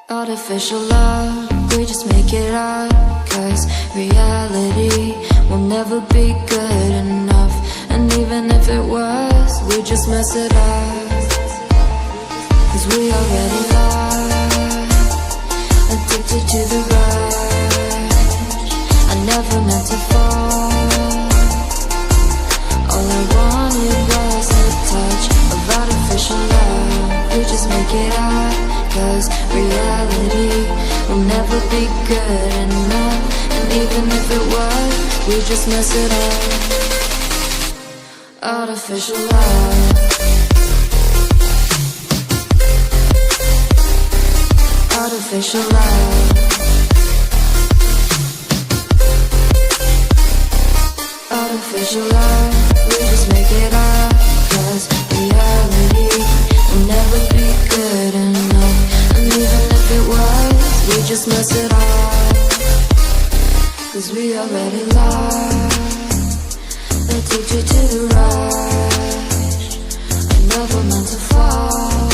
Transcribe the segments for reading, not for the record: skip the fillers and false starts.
Artificial love, we just make it up, 'cause reality will never be good enough. And even if it was, we just mess it up, 'cause we already lost, addicted to the rush. I never meant to fall. All I wanted was a touch of artificial love. We just make it up, 'cause reality will never be good enough. And even if it was, we just mess it up. Artificial love, artificial love, artificial love. We just make it up, 'cause reality will never be good enough. And even if it was, we just mess it up, 'cause we already lost, addicted to the rush. I never meant to fall.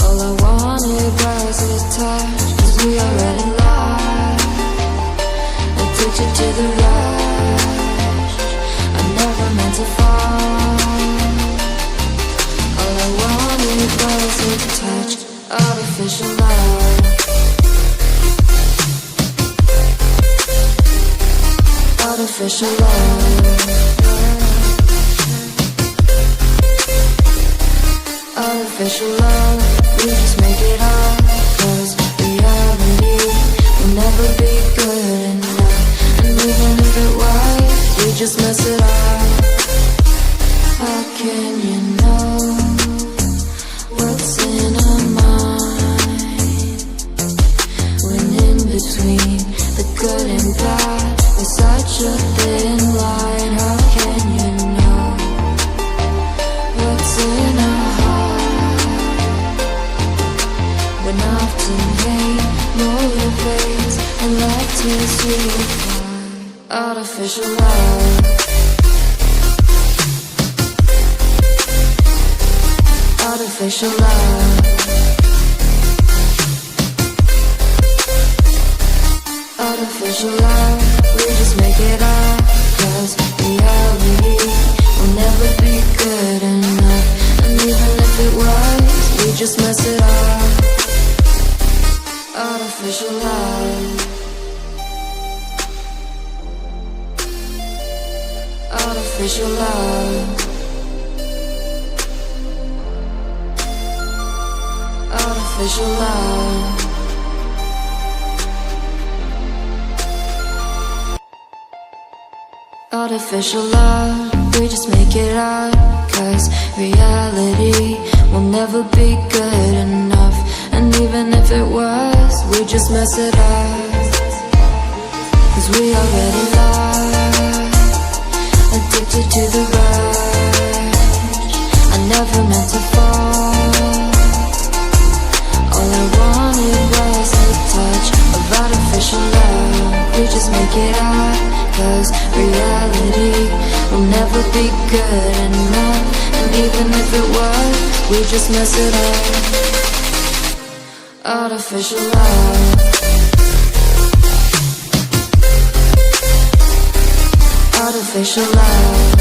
All I wanted was a touch, 'cause we already lost, addicted to the rush. I never meant to fall. All I wanted was a touch, artificial love, artificial love, artificial love. We just make it up, 'cause reality will never be good enough. And even if it was, we just mess it up. How can you know what's in our mind, when in between the good and bad there's such a thin line? How can you know what's in our heart, when often hate motivates and love tears you apart? Artificial love, artificial love, artificial love. We just make it up, 'cause reality will never be good enough. And even if it was, we just mess it up. Artificial love, artificial love, artificial love. Artificial love, we just make it up, 'cause reality will never be good enough. And even if it was, we just mess it up, 'cause we already lost, addicted to the rush. I never meant to fall. All I wanted was a touch of artificial love. We just make it up, 'cause reality will never be good enough. And even if it was, we just mess it up. Artificial love, artificial love,